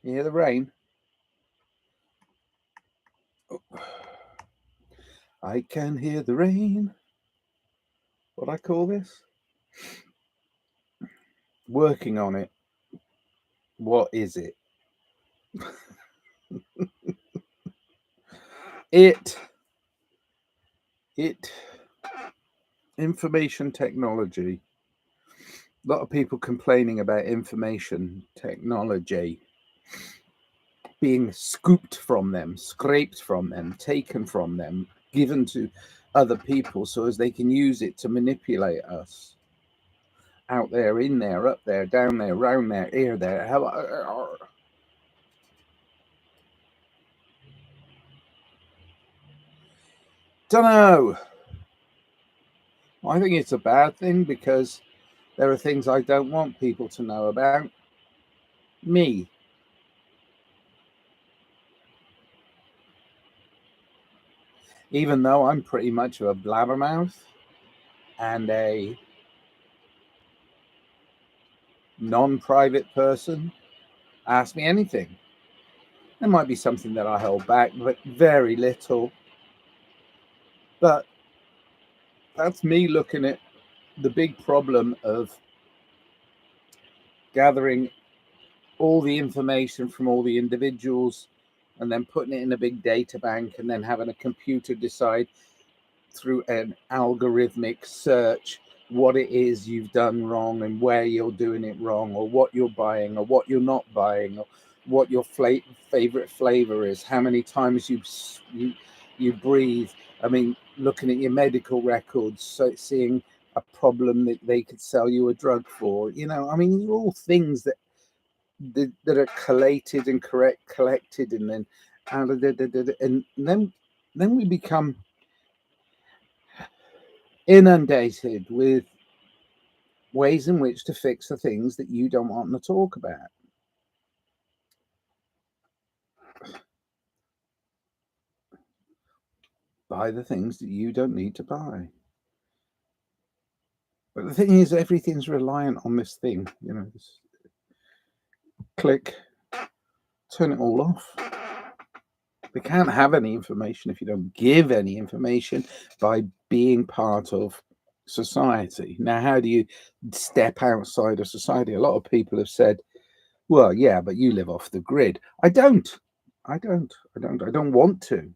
You hear the rain? I can hear the rain. What I call this? Working on it. What is it? It information technology. A lot of people complaining about information technology being scooped from them, scraped from them, taken from them, given to other people so as they can use it to manipulate us. Out there, in there, up there, down there, round there, here, there. Don't know. I think it's a bad thing because there are things I don't want people to know about me. Even though I'm pretty much of a blabbermouth and a non-private person, ask me anything. There might be something that I hold back, but very little. But that's me looking at the big problem of gathering all the information from all the individuals and then putting it in a big data bank and then having a computer decide through an algorithmic search what it is you've done wrong and where you're doing it wrong, or what you're buying or what you're not buying, or what your favorite flavor is, how many times you breathe. I mean, looking at your medical records, so seeing a problem that they could sell you a drug for. I mean, these are all things that are collated and collected, and then and then we become inundated with ways in which to fix the things that you don't want to talk about. Buy the things that you don't need to buy. But the thing is, everything's reliant on this thing. Click, turn it all off. We can't have any information if you don't give any information by being part of society. Now, how do you step outside of society? A lot of people have said, well, yeah, but you live off the grid. I don't. I don't want to.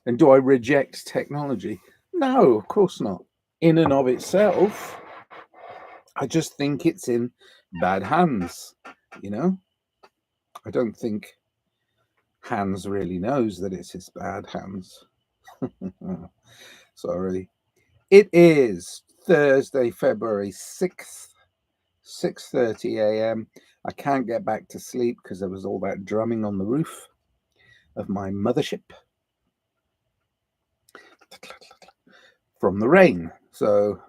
And do I reject technology? No, of course not. In and of itself, I just think it's in bad hands. I don't think Hans really knows that it's his bad hands. Sorry. It is Thursday, February 6th, 6:30 a.m. I can't get back to sleep because there was all that drumming on the roof of my mothership from the rain. So,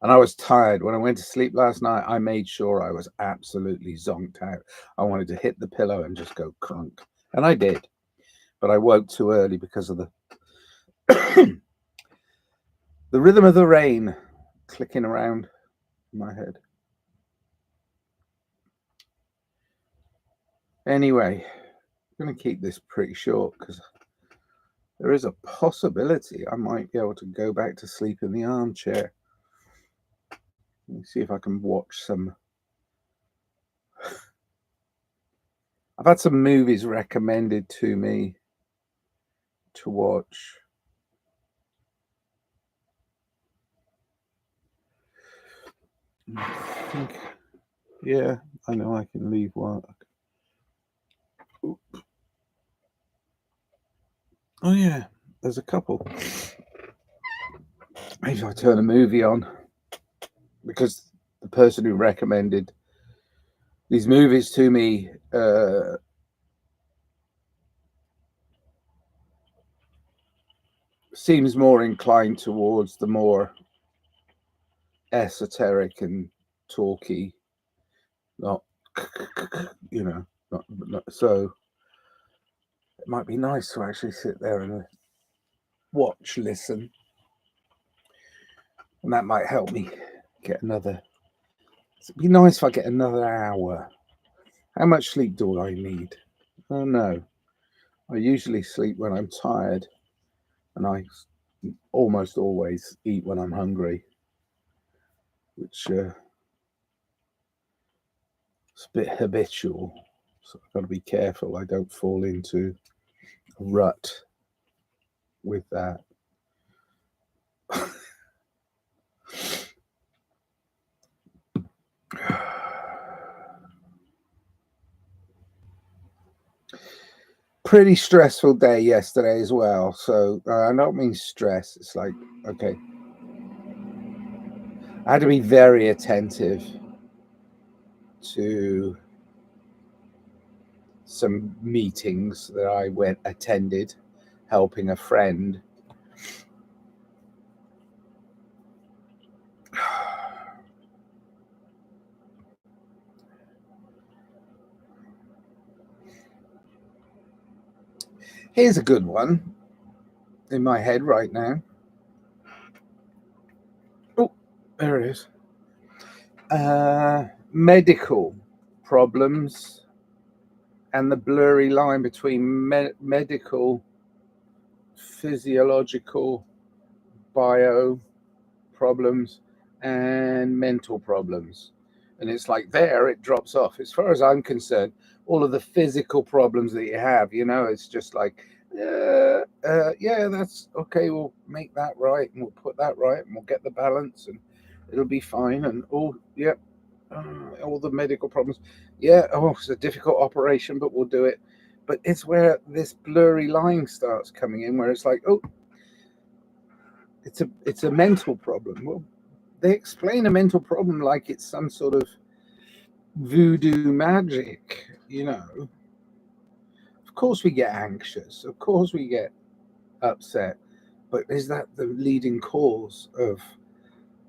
and I was tired. When I went to sleep last night, I made sure I was absolutely zonked out. I wanted to hit the pillow and just go crunk. And I did. But I woke too early because of the the rhythm of the rain clicking around in my head. Anyway, I'm going to keep this pretty short because there is a possibility I might be able to go back to sleep in the armchair. Let me see if I can watch some. I've had some movies recommended to me to watch. I think, yeah, I know I can leave work. Oop. Oh, yeah, there's a couple. Maybe I turn a movie on because the person who recommended these movies to me seems more inclined towards the more esoteric and talky, not not so. It might be nice to actually sit there and watch, listen, and that might help me get another. It'd be nice if I get another hour. How much sleep do I need? Oh no. I usually sleep when I'm tired, and I almost always eat when I'm hungry, which is a bit habitual. So I've got to be careful I don't fall into a rut with that. Pretty stressful day yesterday as well. So I don't mean stress. It's like, okay, I had to be very attentive to some meetings that I attended, helping a friend. Here's a good one in my head right now. Oh, there it is. Medical problems and the blurry line between medical, physiological, bio problems and mental problems. And it's like there it drops off. As far as I'm concerned, all of the physical problems that you have, it's just like, yeah, that's okay. We'll make that right, and we'll put that right, and we'll get the balance, and it'll be fine. And all the medical problems, it's a difficult operation, but we'll do it. But it's where this blurry line starts coming in, where it's like, oh, it's a mental problem. Well, they explain a mental problem like it's some sort of voodoo magic, Of course we get anxious, of course we get upset, but is that the leading cause of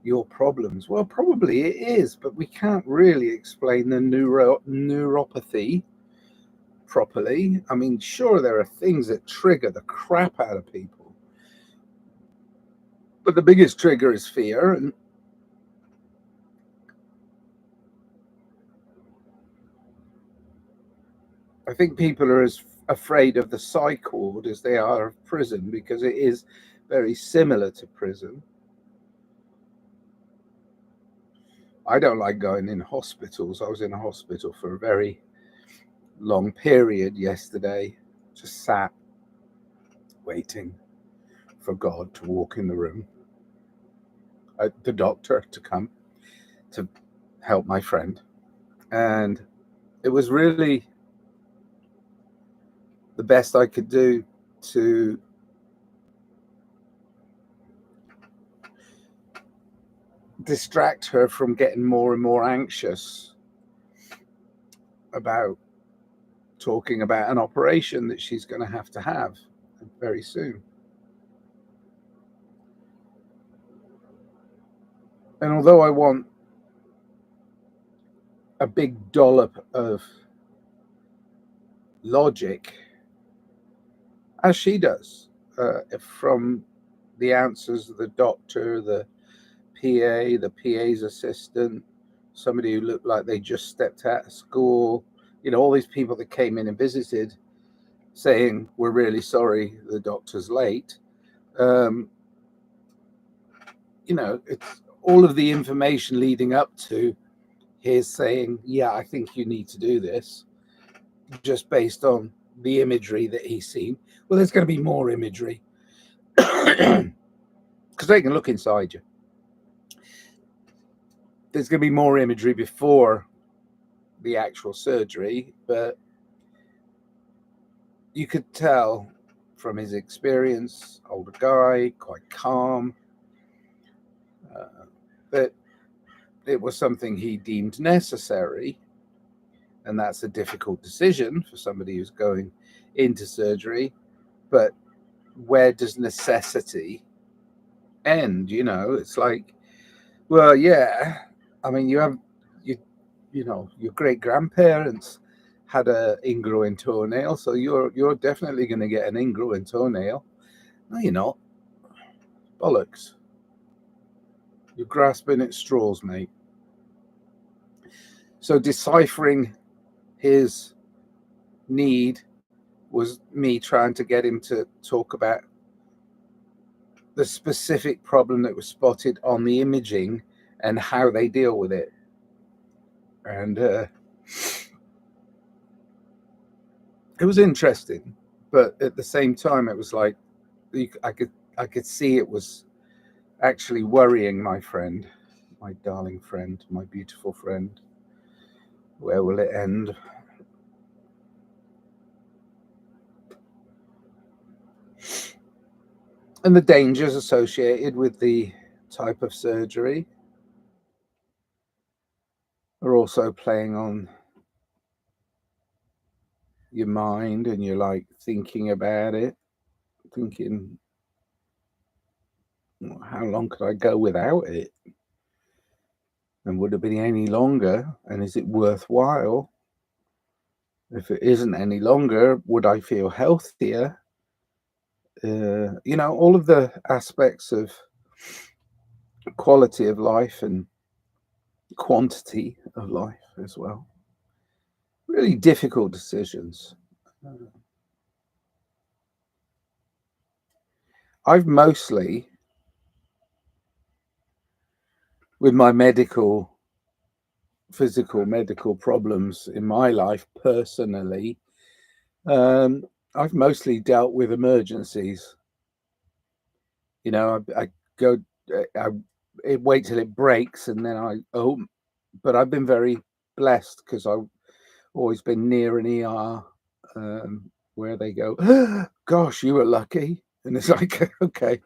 your problems? Well, probably it is, but we can't really explain the neuropathy properly. I mean, sure, there are things that trigger the crap out of people, but the biggest trigger is fear. And I think people are as afraid of the psych ward as they are of prison, because it is very similar to prison. I don't like going in hospitals. I was in a hospital for a very long period yesterday, just sat waiting for God to walk in the room, the doctor to come to help my friend. And it was really the best I could do to distract her from getting more and more anxious about talking about an operation that she's going to have very soon. And although I want a big dollop of logic, as she does, from the answers of the doctor, the PA, the PA's assistant, somebody who looked like they just stepped out of school, all these people that came in and visited saying, we're really sorry the doctor's late. It's all of the information leading up to his saying, yeah, I think you need to do this, just based on the imagery that he's seen. Well, there's going to be more imagery because they can look inside you. There's going to be more imagery before the actual surgery, but you could tell from his experience, older guy, quite calm, that it was something he deemed necessary. And that's a difficult decision for somebody who's going into surgery. But where does necessity end? It's like, well, yeah, I mean, your great grandparents had an ingrowing toenail, so you're definitely going to get an ingrowing toenail. No, you're not. Bollocks. You're grasping at straws, mate. So deciphering his need was me trying to get him to talk about the specific problem that was spotted on the imaging and how they deal with it. And it was interesting, but at the same time, it was like I could see it was actually worrying my friend, my darling friend, my beautiful friend. Where will it end? And the dangers associated with the type of surgery are also playing on your mind, and you're like thinking about it, thinking, well, how long could I go without it? And would it be any longer? And is it worthwhile? If it isn't any longer, would I feel healthier? All of the aspects of quality of life and quantity of life as well. Really difficult decisions. I've mostly, with my physical medical problems in my life personally, I've mostly dealt with emergencies. I go, I wait till it breaks, and then but I've been very blessed because I've always been near an ER, where they go, oh, gosh, you were lucky. And it's like, okay.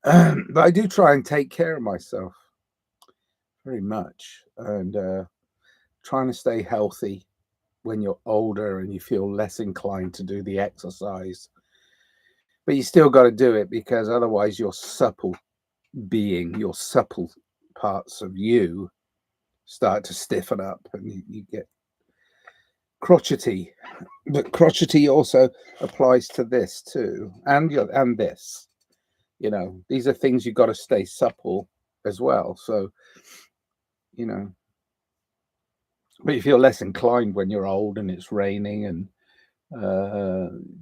But I do try and take care of myself very much, and trying to stay healthy when you're older and you feel less inclined to do the exercise. But you still got to do it, because otherwise your supple parts of you start to stiffen up, and you get crotchety. But crotchety also applies to this too, and this. These are things you've got to stay supple as well. So, but you feel less inclined when you're old and it's raining, and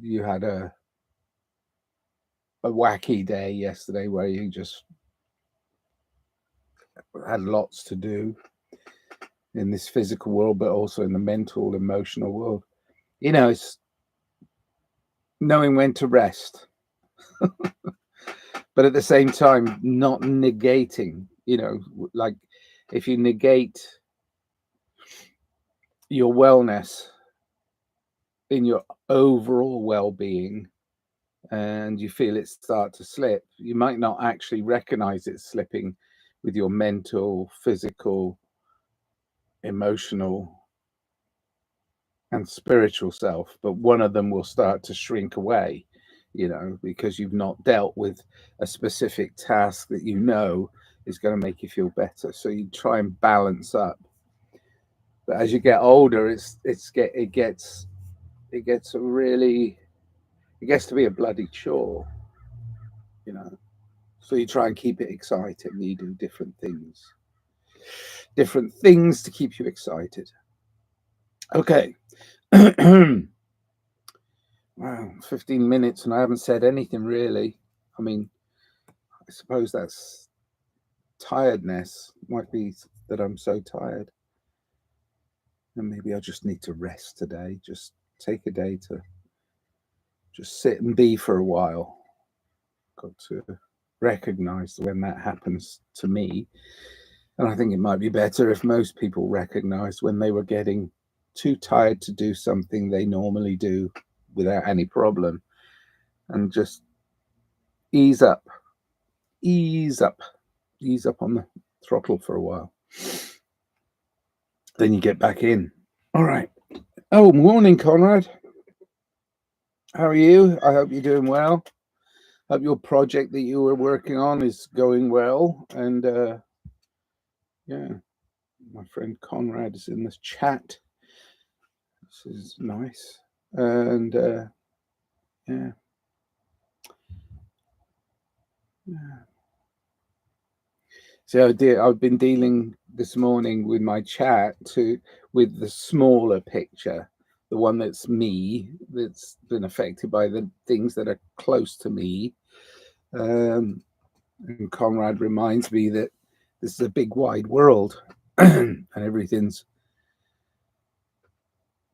you had a wacky day yesterday where you just had lots to do in this physical world, but also in the mental, emotional world. It's knowing when to rest, but at the same time, not negating, like if you negate your wellness in your overall well-being, and you feel it start to slip, you might not actually recognize it slipping with your mental, physical, emotional, and spiritual self, but one of them will start to shrink away, because you've not dealt with a specific task that is going to make you feel better. So you try and balance up. But as you get older, it gets to be a bloody chore, So you try and keep it exciting. You do different things to keep you excited. Okay. Wow, 15 minutes and I haven't said anything really. I mean, I suppose that's tiredness. Might be that I'm so tired. And maybe I just need to rest today. Just take a day to just sit and be for a while. Got to recognize when that happens to me. And I think it might be better if most people recognized when they were getting too tired to do something they normally do without any problem, and just ease up on the throttle for a while. Then you get back in. All right. Oh, morning, Conrad. How are you? I hope you're doing well. Hope your project that you were working on is going well. And yeah, my friend Conrad is in this chat. This is nice. And yeah. So I've been dealing this morning with my chat with the smaller picture, the one that's me, that's been affected by the things that are close to me. And Conrad reminds me that this is a big wide world and everything's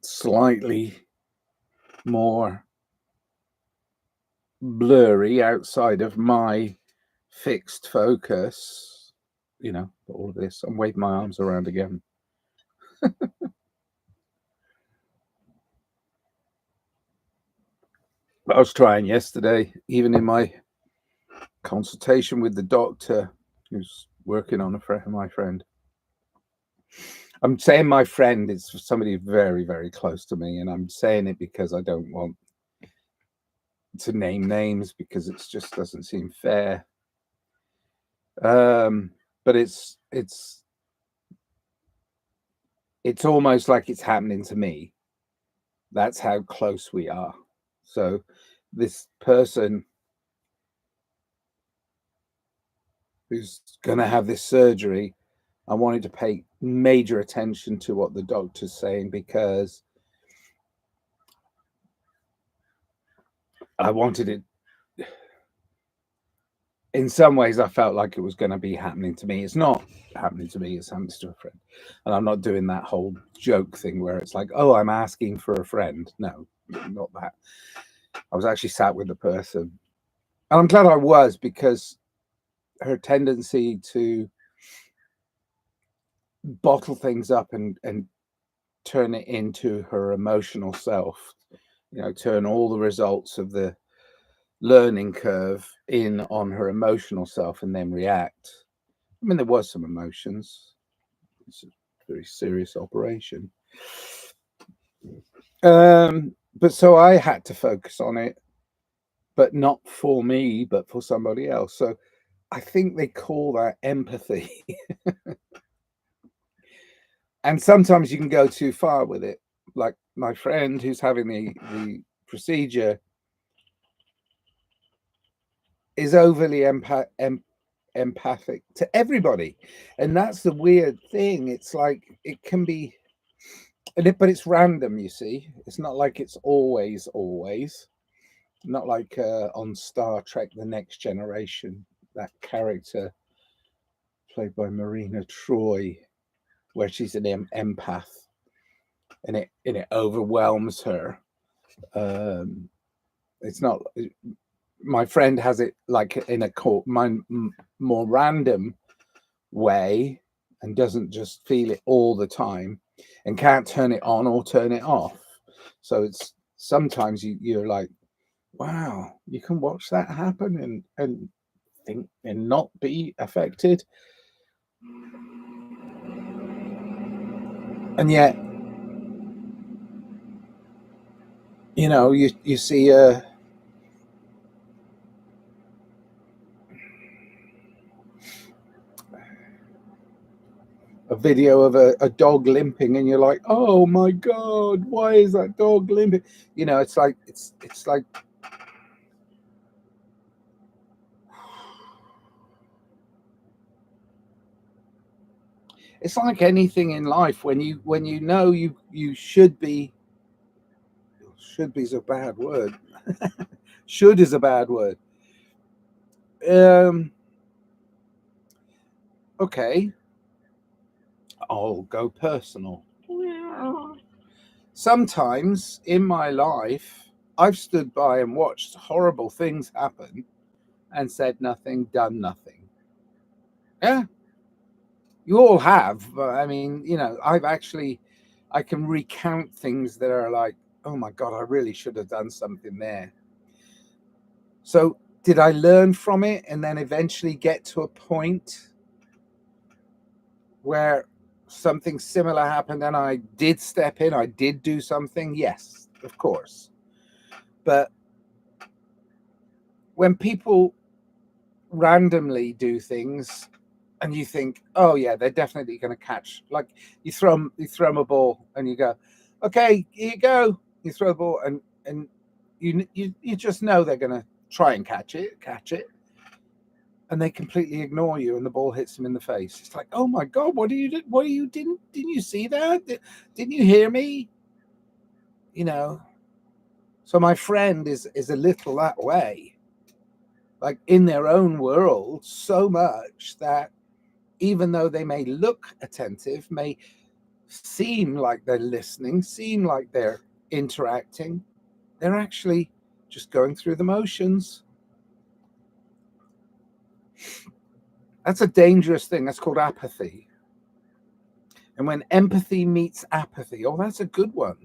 slightly more blurry outside of my fixed focus. All of this. I'm waving my arms around again. I was trying yesterday, even in my consultation with the doctor who's working on my friend. I'm saying my friend is somebody very, very close to me, and I'm saying it because I don't want to name names because it just doesn't seem fair. But it's almost like it's happening to me. That's how close we are. So this person who's going to have this surgery, I wanted to pay major attention to what the doctor's saying because I wanted it. In some ways, I felt like it was going to be happening to me. It's not happening to me. It's happening to a friend. And I'm not doing that whole joke thing where it's like, oh, I'm asking for a friend. No, not that. I was actually sat with the person. And I'm glad I was, because her tendency to bottle things up and turn it into her emotional self, turn all the results of the learning curve in on her emotional self and then react. I mean, there was some emotions. It's a very serious operation. But so I had to focus on it, but not for me, but for somebody else. So I think they call that empathy. And sometimes you can go too far with it. Like my friend who's having the procedure is overly empathic to everybody. And that's the weird thing. It's like it can be, but it's random, you see. It's not like it's always. Not like on Star Trek The Next Generation, that character played by Marina Troy, where she's an empath and it overwhelms her. It's not. My friend has it like in a more random way and doesn't just feel it all the time and can't turn it on or turn it off. So it's sometimes you're like, wow, you can watch that happen and think and not be affected. And yet, you see a video of a dog limping and you're like, oh my God, why is that dog limping? It's like it's like anything in life when you know you should be is a bad word. Should is a bad word. Okay, I'll go personal. Sometimes in my life, I've stood by and watched horrible things happen and said nothing, done nothing. Yeah, you all have. But I mean, I can recount things that are like, oh my God, I really should have done something there. So did I learn from it and then eventually get to a point where something similar happened and I did step in, I did do something? Yes, of course. But when people randomly do things and you think, oh yeah, they're definitely going to catch, like you throw them a ball and you go, okay, here you go. You throw the ball and you just know they're going to try and catch it. and they completely ignore you, and the ball hits them in the face. It's like, oh my God, what didn't you see that? Didn't you hear me? You know. So my friend is a little that way, like in their own world, so much that even though they may look attentive, may seem like they're listening, seem like they're interacting, they're actually just going through the motions. That's a dangerous thing. That's called apathy. And when empathy meets apathy, oh, that's a good one.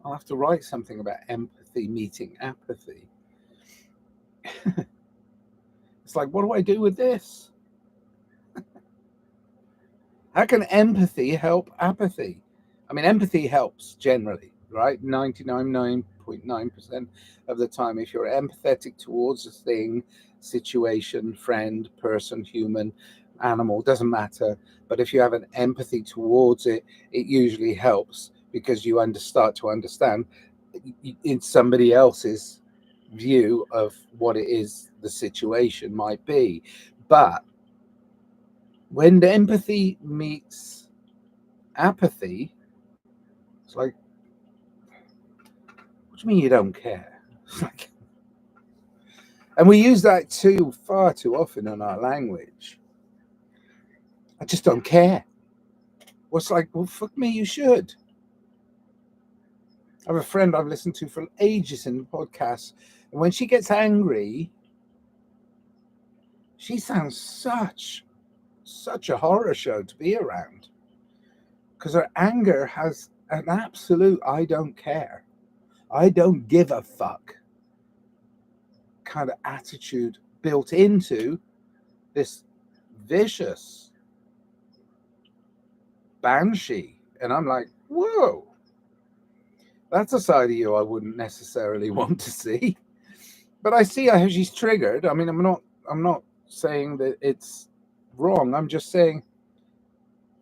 I'll have to write something about empathy meeting apathy. It's like, what do I do with this? How can empathy help apathy? I mean, empathy helps generally, right? 99.9% of the time, if you're empathetic towards a thing, situation, friend, person, human, animal, doesn't matter. But if you have an empathy towards it, it usually helps because you start to understand in somebody else's view of what it is the situation might be. But when the empathy meets apathy, it's like, what do you mean you don't care? And we use that far too often in our language. I just don't care. What's like, well, fuck me, you should. I have a friend I've listened to for ages in the podcast, and when she gets angry, she sounds such a horror show to be around, because her anger has an absolute I don't care, I don't give a fuck kind of attitude built into this vicious banshee. And I'm like, whoa, that's a side of you I wouldn't necessarily want to see. But I see how she's triggered. I mean, I'm not saying that it's wrong. I'm just saying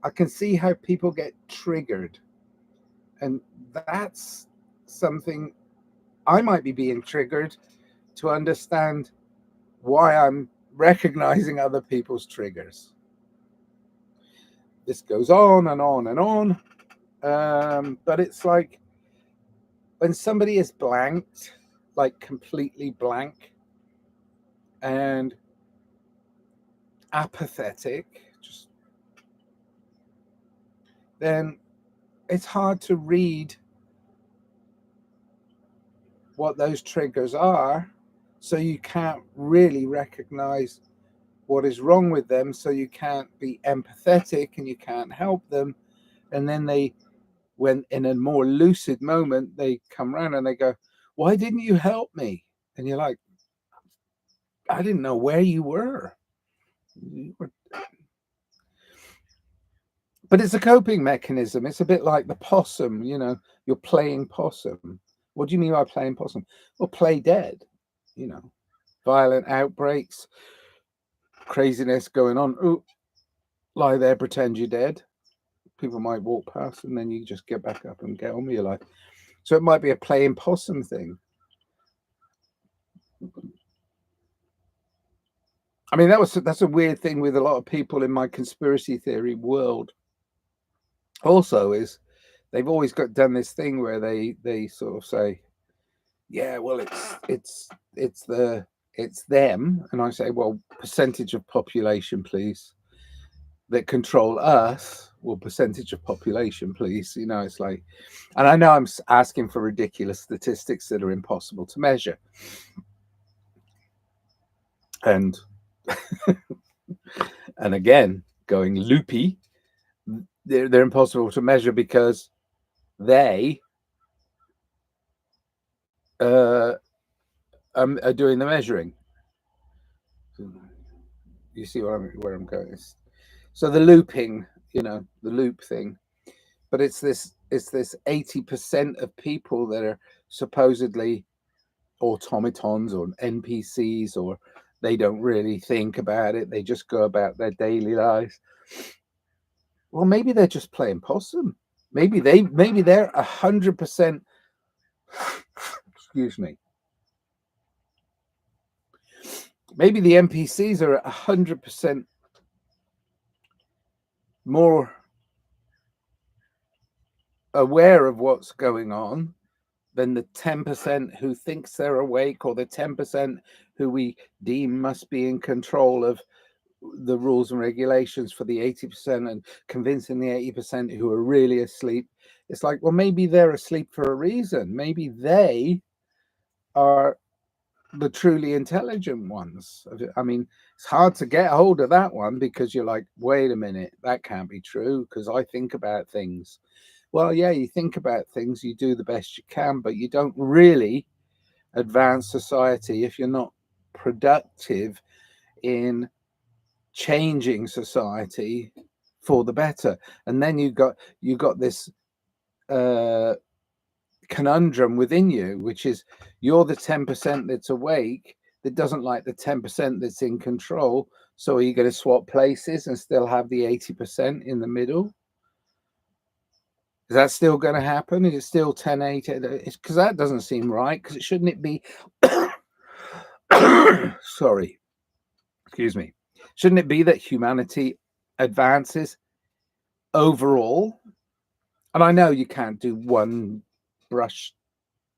I can see how people get triggered. And that's something I might be being triggered to understand why I'm recognizing other people's triggers. This goes on and on and on. But it's like when somebody is blanked, like completely blank and apathetic, then it's hard to read what those triggers are. So you can't really recognize what is wrong with them. So you can't be empathetic and you can't help them. And then when in a more lucid moment, they come around and they go, why didn't you help me? And you're like, I didn't know where you were. But it's a coping mechanism. It's a bit like the possum, you're playing possum. What do you mean by playing possum? Well, play dead, violent outbreaks, craziness going on. Ooh, lie there, pretend you're dead. People might walk past and then you just get back up and get on with your life. So it might be a playing possum thing. I mean, that's a weird thing with a lot of people in my conspiracy theory world. Also, is they've always done this thing where they sort of say, yeah, well, it's them, and I say, well, percentage of population, please, that control us. Well, percentage of population, please. It's like, and I know I'm asking for ridiculous statistics that are impossible to measure, and and again, going loopy, they're impossible to measure because they are doing the measuring. You see where I'm going? So the looping, the loop thing, but it's this 80% of people that are supposedly automatons or NPCs, or they don't really think about it. They just go about their daily lives. Well, maybe they're just playing possum. Maybe they're 100%. Excuse me. Maybe the NPCs are 100% more aware of what's going on than the 10% who thinks they're awake, or the 10% who we deem must be in control of the rules and regulations for the 80%, and convincing the 80% who are really asleep. It's like, well, maybe they're asleep for a reason. Maybe they are the truly intelligent ones. I mean, it's hard to get hold of that one, because you're like, wait a minute, that can't be true, because I think about things. Well, yeah, you think about things, you do the best you can, but you don't really advance society if you're not productive in changing society for the better. And then you got this conundrum within you, which is you're the 10% that's awake that doesn't like the 10% that's in control. So are you going to swap places and still have the 80% in the middle? Is that still going to happen? Is it still 10-8? Because that doesn't seem right, because shouldn't it be sorry, excuse me, shouldn't it be that humanity advances overall? And I know you can't do one brush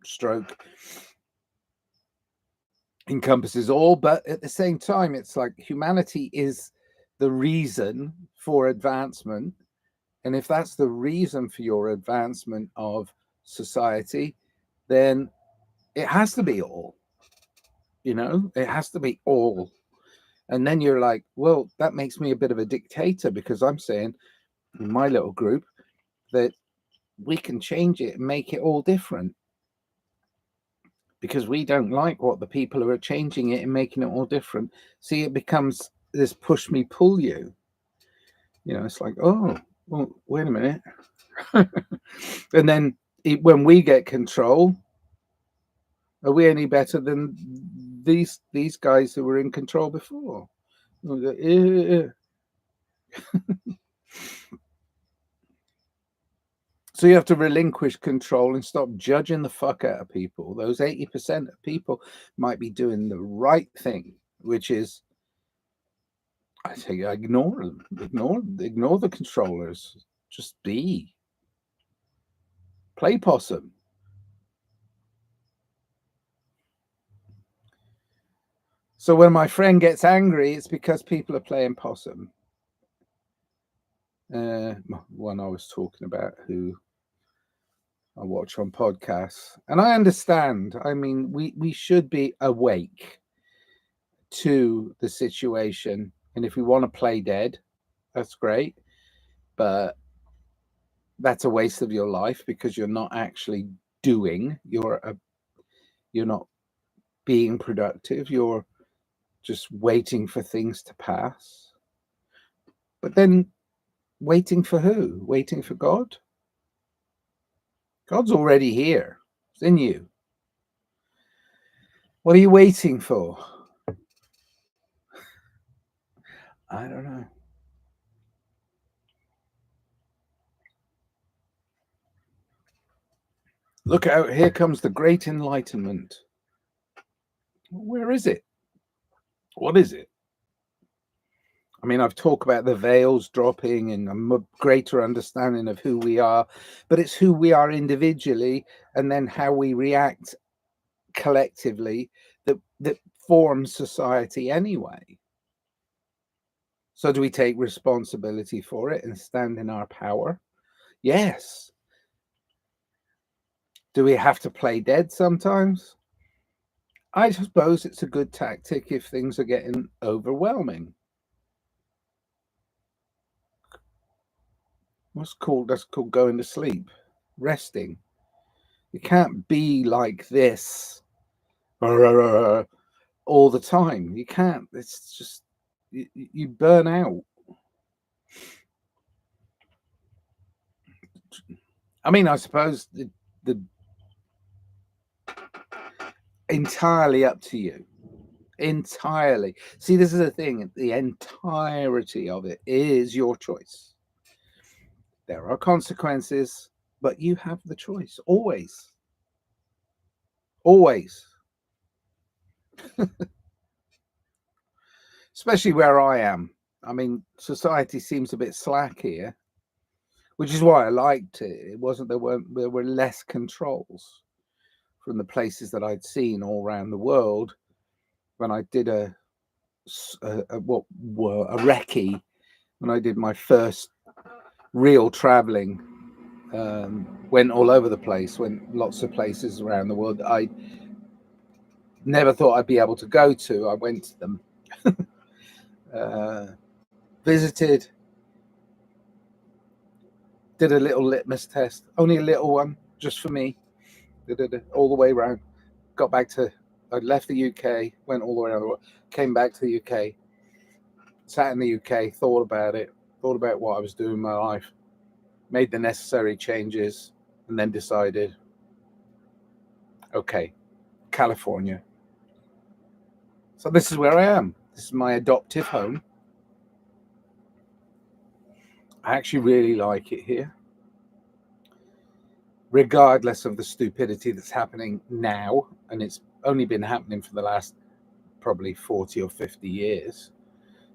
stroke encompasses all, but at the same time, it's like humanity is the reason for advancement. And if that's the reason for your advancement of society, then it has to be all. It has to be all. And then you're like, well, that makes me a bit of a dictator, because I'm saying in my little group that we can change it and make it all different, because we don't like what the people who are changing it and making it all different. See, it becomes this push me, pull you. It's like, oh, well, wait a minute. And then when we get control, are we any better than these guys who were in control before? So you have to relinquish control and stop judging the fuck out of people. Those 80% of people might be doing the right thing, which is, I say, ignore them. Ignore the controllers. Just play possum. So when my friend gets angry, it's because people are playing possum. One I was talking about, who I watch on podcasts, and I understand. I mean, we should be awake to the situation, and if we want to play dead, that's great, but that's a waste of your life, because you're not actually doing. You're not being productive. You're just waiting for things to pass. But then, waiting for who? Waiting for God? God's already here. It's in you. What are you waiting for? I don't know. Look out, here comes the great enlightenment. Where is it? What is it? I mean, I've talked about the veils dropping and a greater understanding of who we are, but it's who we are individually, and then how we react collectively that forms society anyway. So do we take responsibility for it and stand in our power? Yes. Do we have to play dead sometimes? I suppose it's a good tactic if things are getting overwhelming. That's called going to sleep, resting. You can't be like this all the time. You can't. It's just you burn out. I mean, I suppose the entirely up to you. Entirely. See, this is the thing. The entirety of it is your choice. There are consequences, but you have the choice. Always. Always. especially where I am. I mean, society seems a bit slack here, which is why I liked it. It wasn't there were less controls from the places that I'd seen all around the world when I did a recce, when I did my first real traveling. Went all over the place, went lots of places around the world that I never thought I'd be able to go to. I went to them, visited, did a little litmus test, only a little one, just for me. Did it all the way around. Got back to, I left the UK, went all the way around the world, came back to the UK, sat in the UK, thought about what I was doing in my life, made the necessary changes, and then decided, okay, California. So this is where I am. This is my adoptive home. I actually really like it here, regardless of the stupidity that's happening now. And it's only been happening for the last probably 40 or 50 years.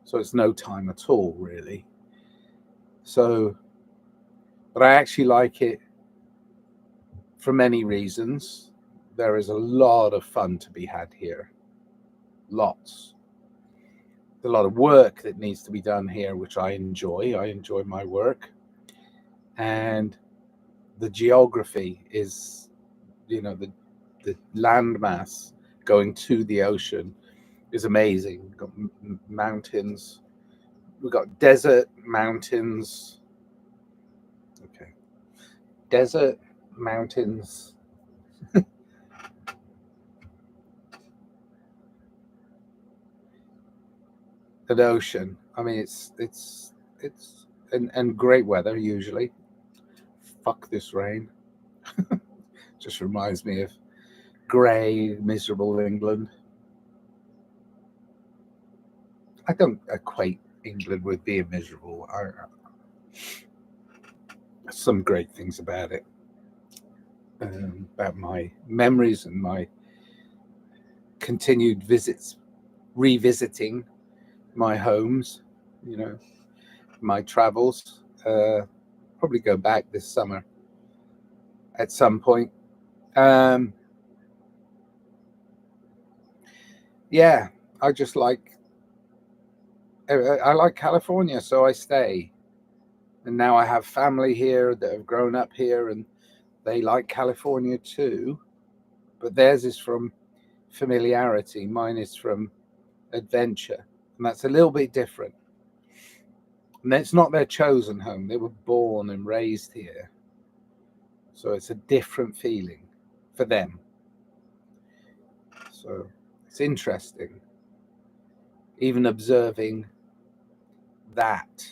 So it's no time at all, really. So, but I actually like it for many reasons. There is a lot of fun to be had here. Lots. A lot of work that needs to be done here, which I enjoy. I enjoy my work. And the geography is, the landmass going to the ocean is amazing. We've got mountains. We've got desert, mountains. Okay. Desert, mountains. And ocean. I mean, it's and great weather usually. Fuck this rain. Just reminds me of grey, miserable England. I don't equate England with being miserable. Some great things about it, about my memories and my continued visits, revisiting my homes, my travels. Probably go back this summer at some point. Yeah, I just like California, so I stay. And now I have family here that have grown up here, and they like California too. But theirs is from familiarity. Mine is from adventure, and that's a little bit different. And it's not their chosen home. They were born and raised here. So it's a different feeling for them. So it's interesting, even observing that,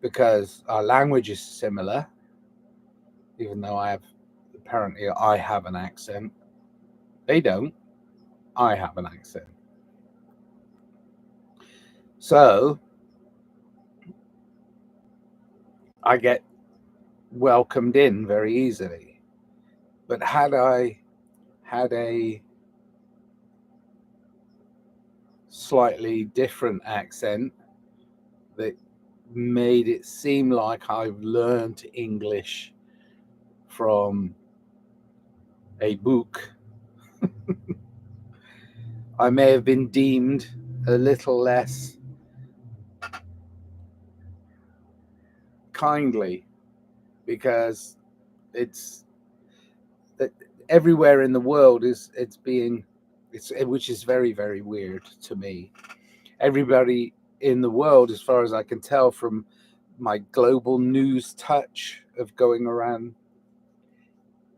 because our language is similar, even though I have an accent. They don't. I have an accent. So I get welcomed in very easily. But had I had a slightly different accent that made it seem like I've learned English from a book, I may have been deemed a little less kindly, because it's that everywhere in the world which is very, very weird to me. Everybody in the world, as far as I can tell from my global news touch of going around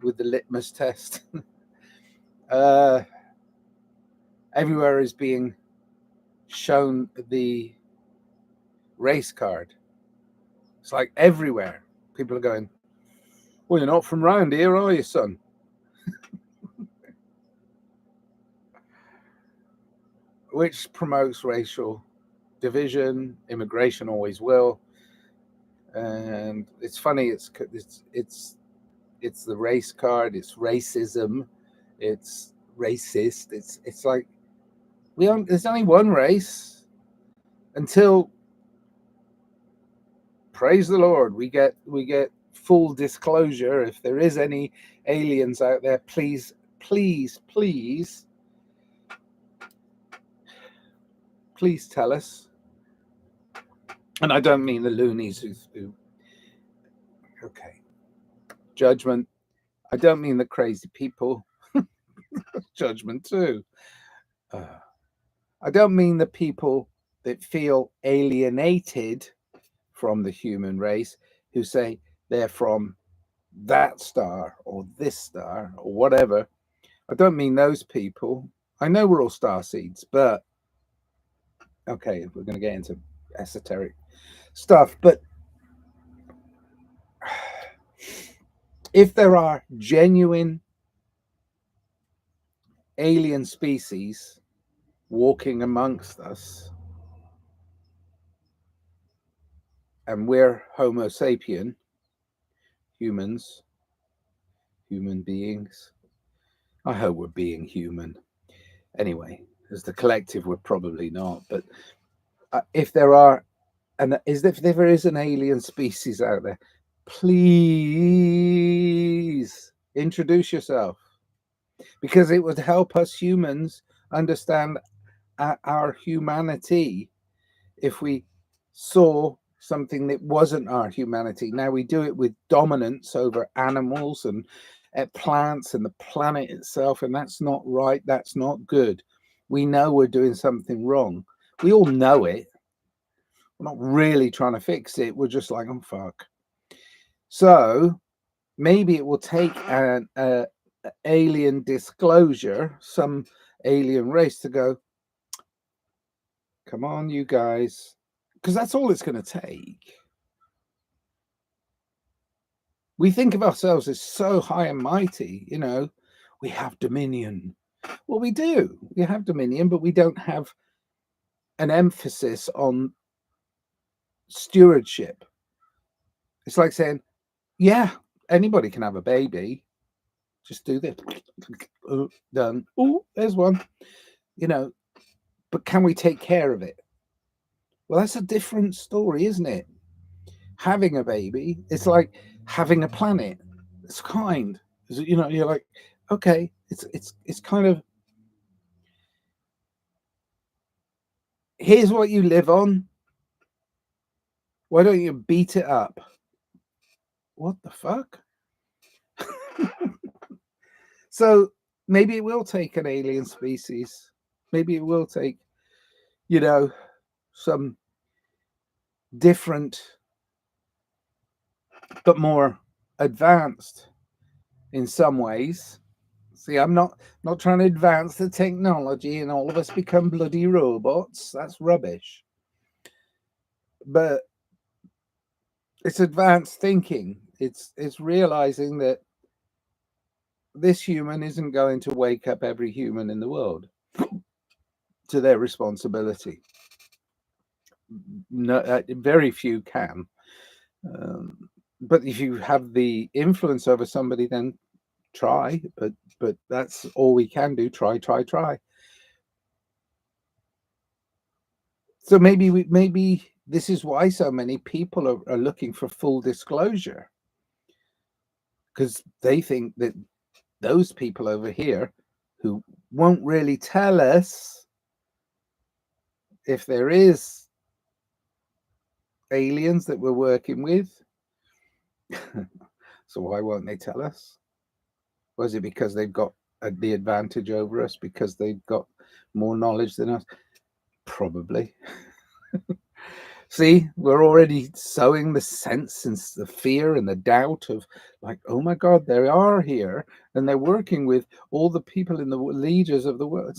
with the litmus test, everywhere is being shown the race card. It's like everywhere people are going, well, you're not from round here, are you, son? Which promotes racial division. Immigration always will. And it's funny, it's the race card, it's racism, it's racist. It's like there's only one race. until, praise the Lord, we get full disclosure. If there is any aliens out there, please tell us. And I don't mean the loonies who okay, judgment. I don't mean the crazy people. Judgment too. I don't mean the people that feel alienated from the human race, who say they're from that star or this star or whatever. I don't mean those people. I know we're all star seeds, but okay, we're going to get into esoteric stuff. But if there are genuine alien species walking amongst us, and we're Homo sapien, human beings. I hope we're being human. Anyway, as the collective, we're probably not. But if there are, and if there is an alien species out there, please introduce yourself, because it would help us humans understand our humanity if we saw something that wasn't our humanity. Now we do it with dominance over animals and plants and the planet itself, and that's not right. That's not good. We know we're doing something wrong. We all know it. We're not really trying to fix it. We're just like, oh fuck. So maybe it will take an alien disclosure, some alien race, to go, come on, you guys, because that's all it's going to take. We think of ourselves as so high and mighty, you know, we have dominion. Well, we do. We have dominion, but we don't have an emphasis on stewardship. It's like saying, yeah, anybody can have a baby. Just do this. Oh, done. Oh, there's one. You know, but can we take care of it? Well, that's a different story, isn't it? Having a baby, it's like having a planet. It's kind. You know, you're like, okay, it's kind of, here's what you live on. Why don't you beat it up? What the fuck? So maybe it will take an alien species. Maybe it will take, you know, some different but more advanced in some ways. See, I'm not trying to advance the technology and all of us become bloody robots. That's rubbish. But it's advanced thinking. It's realizing that this human isn't going to wake up every human in the world to their responsibility. No, very few can. But if you have the influence over somebody, then try. But that's all we can do. Try. So maybe this is why so many people are looking for full disclosure, because they think that those people over here who won't really tell us if there is aliens that we're working with. So why won't they tell us? Was it because they've got the advantage over us, because they've got more knowledge than us? Probably. See, we're already sowing the sense and the fear and the doubt of, like, oh my God, they are here and they're working with all the people in the leaders of the world.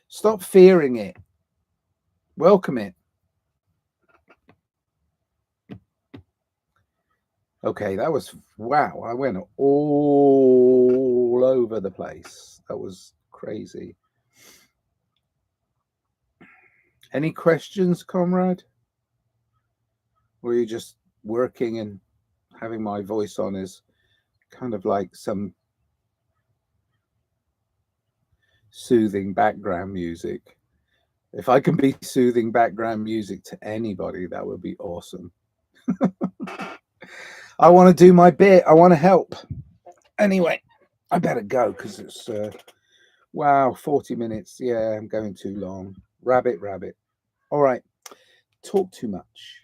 Stop fearing it. Welcome it. Okay, that was, wow, I went all over the place. That was crazy. Any questions, comrade? Or are you just working and having my voice on as kind of like some soothing background music If I can be soothing background music to anybody, that would be awesome. I want to do my bit. I want to help. Anyway, I better go because it's wow, 40 minutes. Yeah, I'm going too long. Rabbit, rabbit. All right. Talk too much.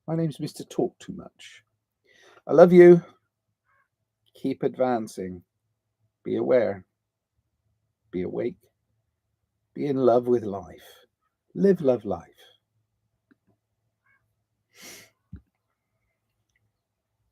My name's Mr. Talk Too Much. I love you. Keep advancing. Be aware. Be awake. Be in love with life. Live, love, life.